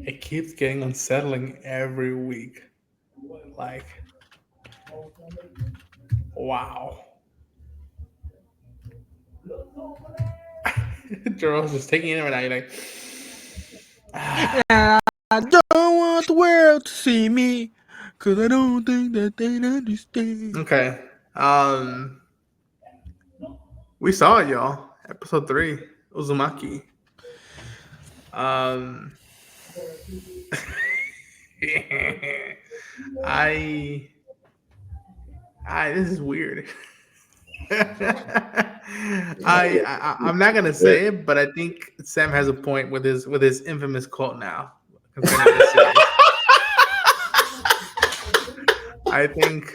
It keeps getting unsettling every week. Like, wow. Jerome's just taking it right now. You're like, I don't want the world to see me, cause I don't think that they understand. okay. We saw it, y'all. Episode 3, Uzumaki. Um, I, this is weird. I'm not gonna say it, but I think Sam has a point with his infamous quote now concerning this series. I think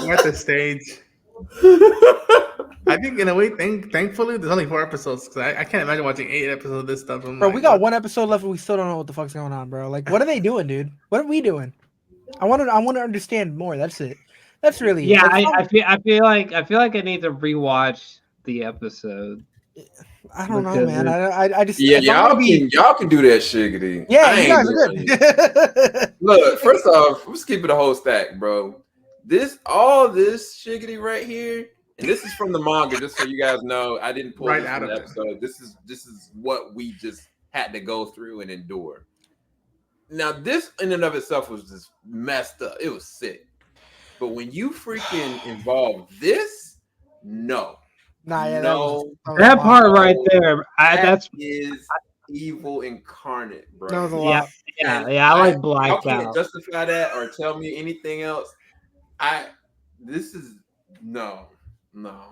we're at the stage. I think in a way, thankfully, there's only 4 episodes because I can't imagine watching 8 episodes of this stuff. I'm Bro, like, we got what? one episode left and we still don't know what the fuck's going on, bro. Like, what are they doing, dude? What are we doing? I want to understand more. That's it. That's really Yeah, it. Like, I feel like I need to rewatch the episode. I don't know, because man. I just Yeah, if I'm gonna be y'all can do that shiggity. yeah, I you ain't guys are doing it. good. Look, first off, let's keep it a whole stack, bro. All this shiggity right here, and this is from the manga, just so you guys know. I didn't pull Right this out from the of it. episode. This is what we just had to go through and endure. Now, this in and of itself was just messed up. It was sick. But when you freaking involve this, no. Nah, yeah, No, that part right there, that's is evil incarnate, bro. that was a yeah, lot. yeah. I like Y'all blacked can't out. justify that or tell me anything else. This is no. Yeah.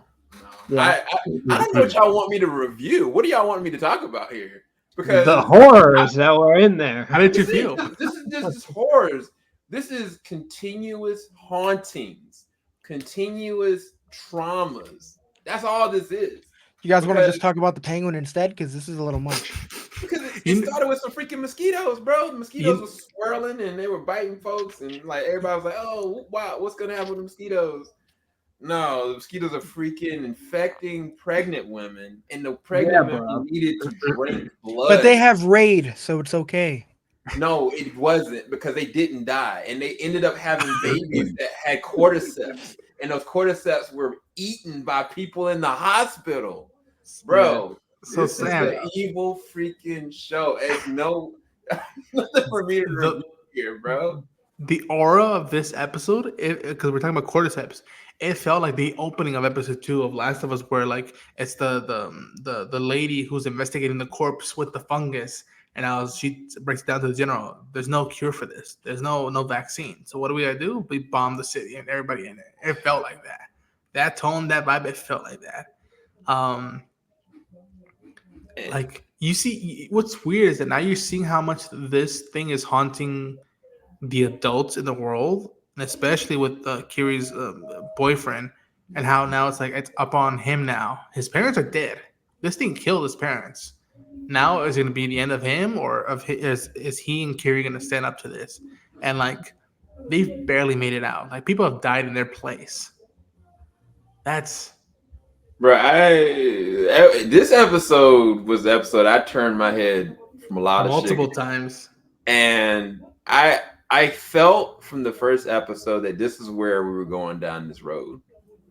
I don't know what y'all want me to review. What do y'all want me to talk about here? Because The horrors that were in there. How did you feel? This is just horrors. This is continuous hauntings, continuous traumas. That's all this is. You guys want to Because- just talk about the penguin instead? Because this is a little much. Because it started with some freaking mosquitoes, bro. The mosquitoes were swirling and they were biting folks, and like everybody was like, "Oh, wow, what's gonna happen with the mosquitoes?" No, the mosquitoes are freaking infecting pregnant women, and the pregnant women needed to drink blood. But they have raid, so it's okay. No, it wasn't, because they didn't die, and they ended up having babies that had cordyceps, and those cordyceps were eaten by people in the hospital, bro. So this Sam, is an evil freaking show. It's nothing for me to review here, bro. the aura of this episode, because we're talking about cordyceps, it felt like the opening of episode 2 of Last of Us, where like it's the lady who's investigating the corpse with the fungus, and she breaks it down to the general. There's no cure for this. There's no vaccine. So what do we gotta do? We bomb the city and everybody in it. It felt like that. That tone, that vibe, it felt like that. Like you see, what's weird is that now you're seeing how much this thing is haunting the adults in the world, and especially with Kiri's boyfriend, and how now it's like it's up on him now. His parents are dead. This thing killed his parents. Now is it going to be the end of him, or is he and Kiri going to stand up to this? And like they've barely made it out. Like people have died in their place. That's Bro, this episode was the episode I turned my head from a lot of multiple shit. times. And I felt from the first episode that this is where we were going down this road.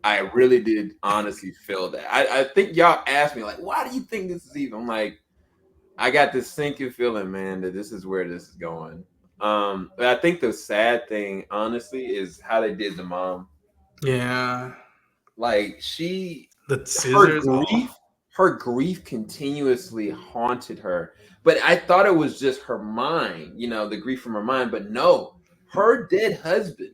I really did honestly feel that. I think y'all asked me, like, why do you think this is even? I'm like, I got this sinking feeling, man, that this is where this is going. But I think the sad thing, honestly, is how they did the mom. Yeah. Like the scissors, her grief continuously haunted her. But I thought it was just her mind, the grief from her mind. But no, her dead husband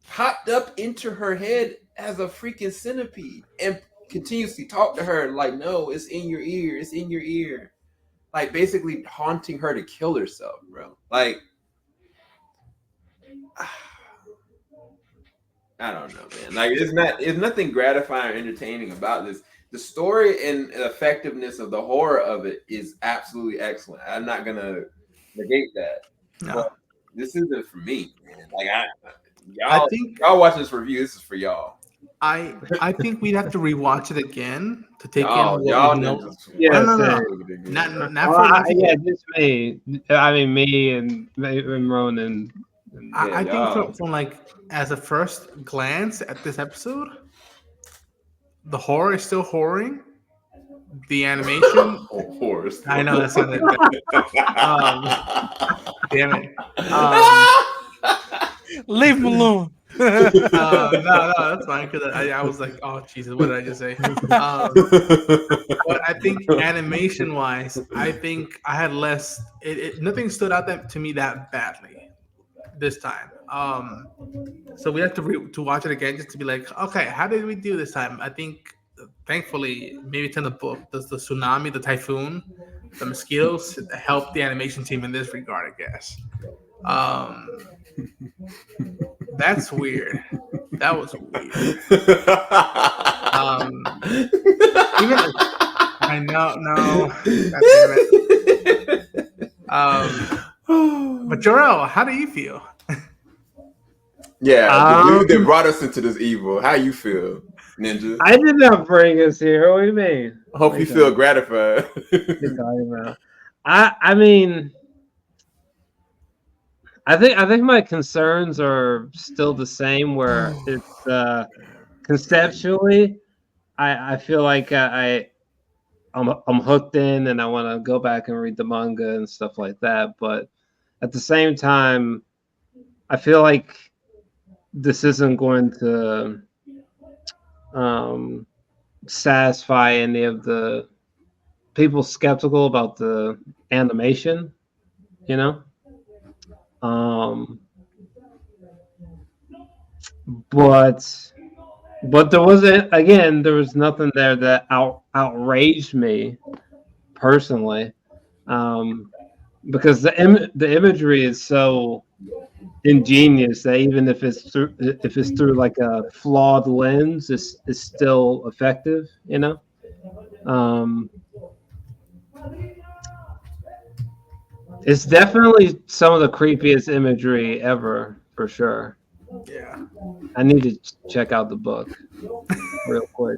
popped up into her head as a freaking centipede and continuously talked to her like, no, it's in your ear. It's in your ear. Like basically haunting her to kill herself, bro. Like, I don't know, man. Like it's nothing gratifying or entertaining about this. The story and effectiveness of the horror of it is absolutely excellent. I'm not gonna negate that. No. But this isn't for me, man. Like y'all watching this review, this is for y'all. I think we'd have to rewatch it again to take in Y'all, what y'all we know. ninjas. Yeah, No, no, no. same. Not for nothing. Yeah, just me. I mean, me and Ronan. Yeah, I think y'all. from like as a first glance at this episode, the horror is still horroring. The animation, Horse. I know that sounded damn it. Leave him alone. No, that's fine because I was like, oh Jesus, what did I just say? But I think animation wise, I think I had less. Nothing stood out to me that badly this time. So we have to watch it again just to be like, okay, how did we do this time? I think, thankfully, maybe it's in the book. Does the tsunami, the typhoon, the mosquitoes help the animation team in this regard? I guess. That's weird. That was weird. Even I know, no, God damn it. But Jorel, how do you feel? Yeah, the dude that brought us into this evil. How you feel, Ninja? I did not bring us here. What do you mean? I hope you feel gratified. What are you talking about? I mean, I think my concerns are still the same. Where it's conceptually, I feel like I'm hooked in, and I want to go back and read the manga and stuff like that. But at the same time, I feel like this isn't going to satisfy any of the people skeptical about the animation, you know. But there wasn't, again, there was nothing there that outraged me personally, because the imagery is so ingenious that even if it's through like a flawed lens, it's still effective, you know. It's definitely some of the creepiest imagery ever, for sure. Yeah. I need to check out the book real quick.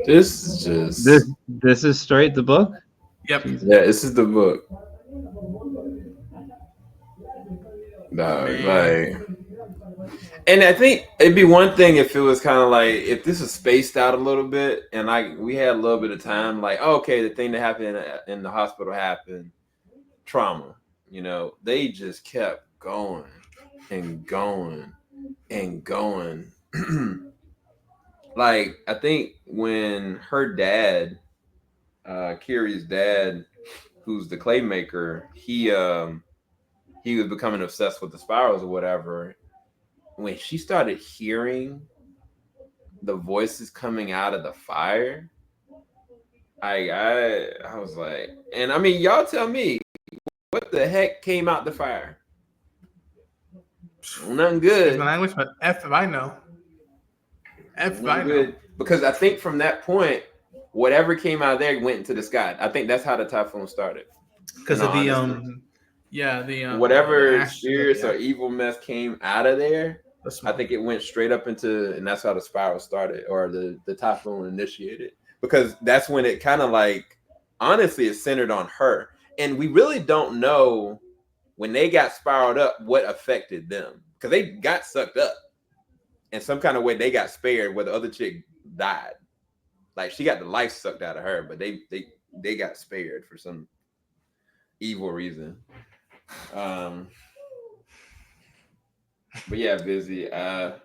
This is just This is straight the book? Yep. Yeah, this is the book. No, like, and I think it'd be one thing if it was kind of like if this was spaced out a little bit and like we had a little bit of time, like, oh, okay, the thing that happened in the hospital happened, trauma. You know, they just kept going and going and going. Like, I think when her dad, Kiri's dad, who's the clay maker, he was becoming obsessed with the spirals or whatever. When she started hearing the voices coming out of the fire, I was like, and I mean, y'all tell me, what the heck came out the fire? Nothing good. It's my language, but F if I know. F if I know. Because I think from that point, whatever came out of there went into the sky. I think that's how the typhoon started. Because of the whatever spirits or evil mess came out of there, I think it went straight up into, and that's how the spiral started, or the typhoon initiated. Because that's when it kind of like, honestly, it's centered on her. And we really don't know when they got spiraled up what affected them. Because they got sucked up. In some kind of way, they got spared where the other chick died. Like, she got the life sucked out of her, but they got spared for some evil reason. But yeah, Busy. How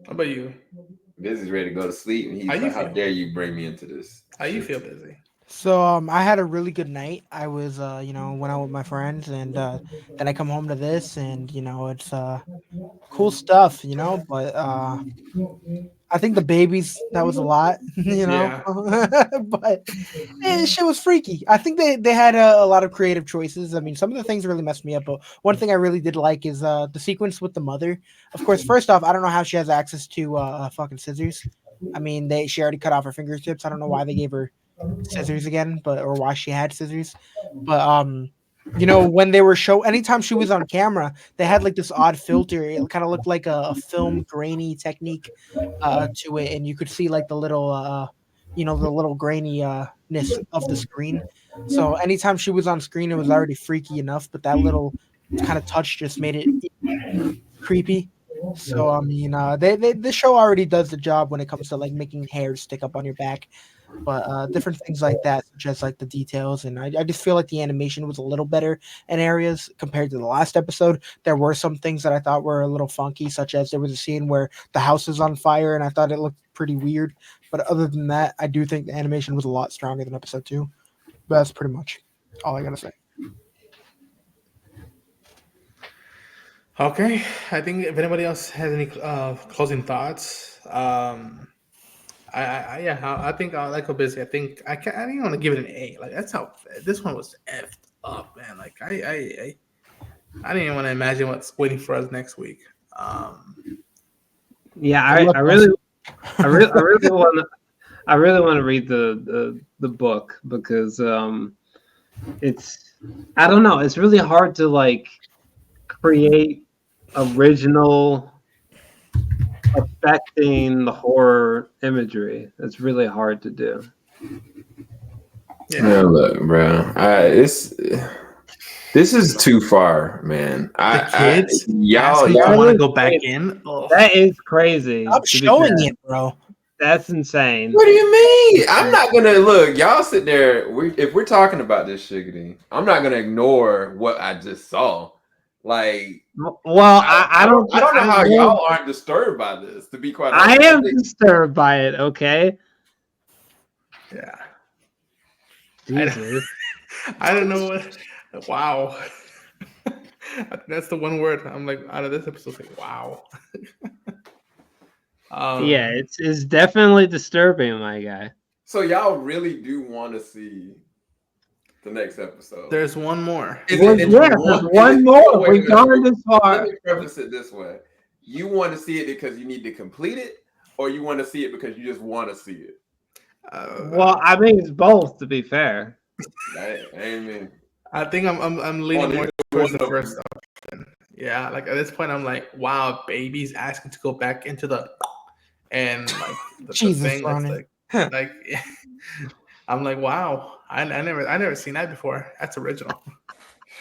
about you? Busy's ready to go to sleep, and he's like, "How dare you bring me into this?" How you feel, Busy? So I had a really good night. I was went out with my friends, and then I come home to this, and it's cool stuff, but I think the babies, that was a lot, Yeah. but shit was freaky. I think they had a lot of creative choices. I mean, some of the things really messed me up, but one thing I really did like is the sequence with the mother. Of course, first off, I don't know how she has access to fucking scissors. I mean, she already cut off her fingertips. I don't know why they gave her scissors again, or why she had scissors. But You know, when they were anytime she was on camera, they had like this odd filter. It kind of looked like a film grainy technique to it, and you could see like the little the little graininess of the screen. So anytime she was on screen, it was already freaky enough, but that little kind of touch just made it creepy. So I mean, the show already does the job when it comes to like making hairs stick up on your back, but different things like that, such as like the details, and I just feel like the animation was a little better in areas compared to the last episode. There were some things that I thought were a little funky, such as there was a scene where the house is on fire, and I thought it looked pretty weird. But other than that, I do think the animation was a lot stronger than episode 2. But that's pretty much all I gotta say. Okay, I think if anybody else has any closing thoughts, I think I like busy. I think I didn't want to give it an A. Like that's how this one was effed up, man. Like I didn't even want to imagine what's waiting for us next week. Yeah, I really want to read the book because it's, I don't know, it's really hard to like create original affecting the horror imagery. It's really hard to do. Yeah, look, bro. This is too far, man. The kids, y'all want to go back in. Oh. That is crazy. Stop showing it, bro. That's insane. What do you mean? I'm not gonna look. Y'all sit there. If we're talking about this shiggity, I'm not gonna ignore what I just saw. Like, well, I don't know how y'all aren't disturbed by this. To be quite honest, I am disturbed by it. Okay. Yeah. Jesus. I don't know what. Wow. That's the one word I'm like out of this episode. Like, wow. Yeah, it's definitely disturbing, my guy. So y'all really do want to see the next episode? There's one more. There's one more. We've gone this far. Let me preface it this way: you want to see it because you need to complete it, or you want to see it because you just want to see it? Well, I mean, it's both. To be fair. Amen. I think I'm leaning more towards the first option. Yeah, like at this point, I'm like, wow, baby's asking to go back into the and like the thing that's like I'm like, wow, I never seen that before. That's original.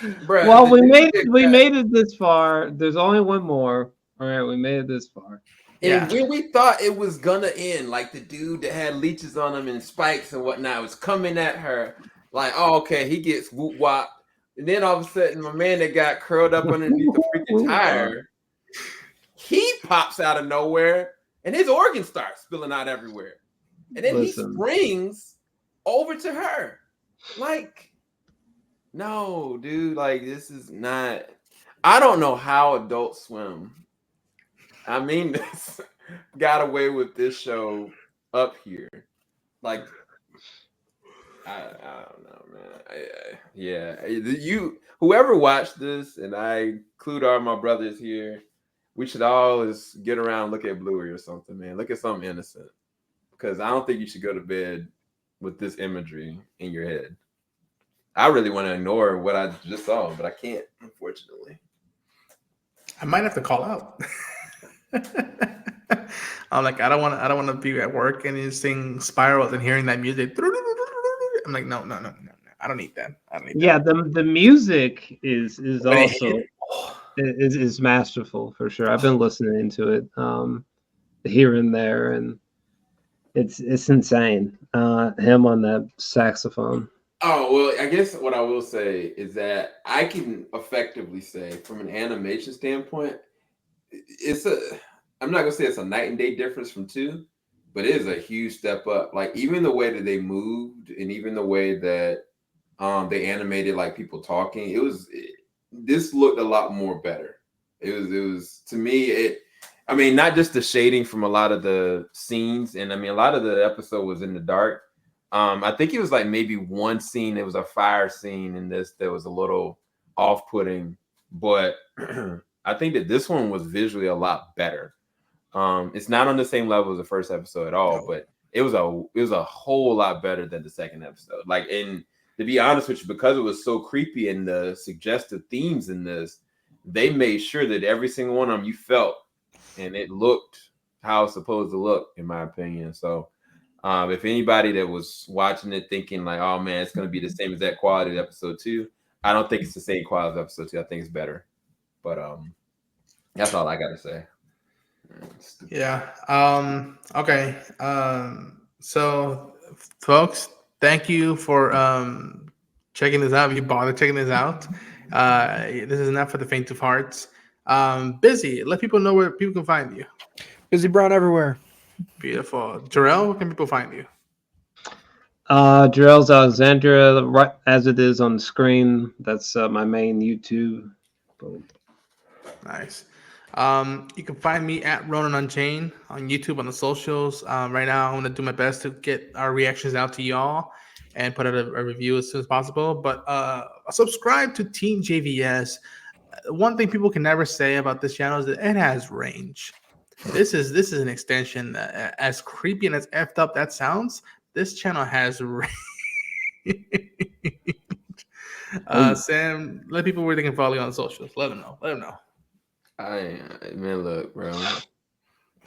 Bruh, well, we made it this far. There's only one more. All right, we made it this far. And when we thought it was gonna end, like the dude that had leeches on him and spikes and whatnot was coming at her, like, oh, okay, he gets whoop wop. And then all of a sudden, my man that got curled up underneath the freaking tire, he pops out of nowhere and his organs start spilling out everywhere. And then he springs over to her. Like, no, dude, like, this is not. I don't know how Adult Swim, I mean, this got away with this show up here. Like, I don't know, man. Whoever watched this, and I include all my brothers here, we should always get around and look at Bluey or something, man. Look at something innocent, because I don't think you should go to bed with this imagery in your head. I really want to ignore what I just saw, but I can't, unfortunately. I might have to call out. I'm like, I don't want to be at work and you sing Spirals and hearing that music. I'm like, no. I don't need that. Yeah, the music is also is masterful for sure. I've been listening to it here and there, and it's insane. Him on that saxophone. Oh, well, I guess what I will say is that I can effectively say from an animation standpoint, I'm not gonna say it's a night and day difference from 2, but it is a huge step up. Like, even the way that they moved and even the way that they animated like people talking, this looked a lot more better. It was to me, I mean, not just the shading from a lot of the scenes, and I mean, a lot of the episode was in the dark. I think it was like maybe one scene, it was a fire scene in this that was a little off-putting, but I think that this one was visually a lot better. It's not on the same level as the first episode at all, but it was a whole lot better than the second episode. Like, and to be honest with you, because it was so creepy and the suggestive themes in this, they made sure that every single one of them you felt, and it looked how it's supposed to look, in my opinion. So if anybody that was watching it thinking like, oh man, it's going to be the same exact quality of episode 2, I don't think it's the same quality of episode 2. I think it's better. But that's all I got to say. Yeah. Okay. So, folks, thank you for checking this out. If you bother checking this out, this is not for the faint of hearts. Busy. Let people know where people can find you. Busy Brown everywhere. Beautiful. Jarrell, where can people find you? Jarrell's Alexandria, right as it is on the screen. That's my main YouTube. Boom. Nice. You can find me at Ronan Unchained on YouTube, on the socials. Right now, I'm going to do my best to get our reactions out to y'all and put out a review as soon as possible. But subscribe to TeamJVS. One thing people can never say about this channel is that it has range. This is an extension that, as creepy and as effed up that sounds, this channel has range. Sam, let people where they can follow you on the socials. Let them know. Man, look, bro,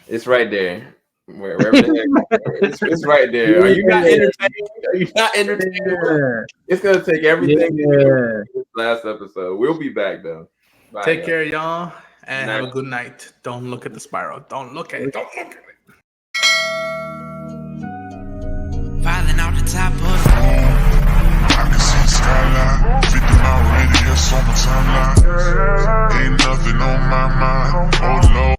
it's right there. Wherever the heck, it's right there. Are you not entertained? Are you not entertained? Yeah. It's gonna take everything. Yeah. This last episode. We'll be back though. Bye, Take guys. care, y'all, and have a Night. good night. Don't look at the spiral. Don't look at it. Don't look at it. Falling out the top of I can see the skyline, 50 mile radius on my timeline. Ain't nothing on my mind, oh Lord.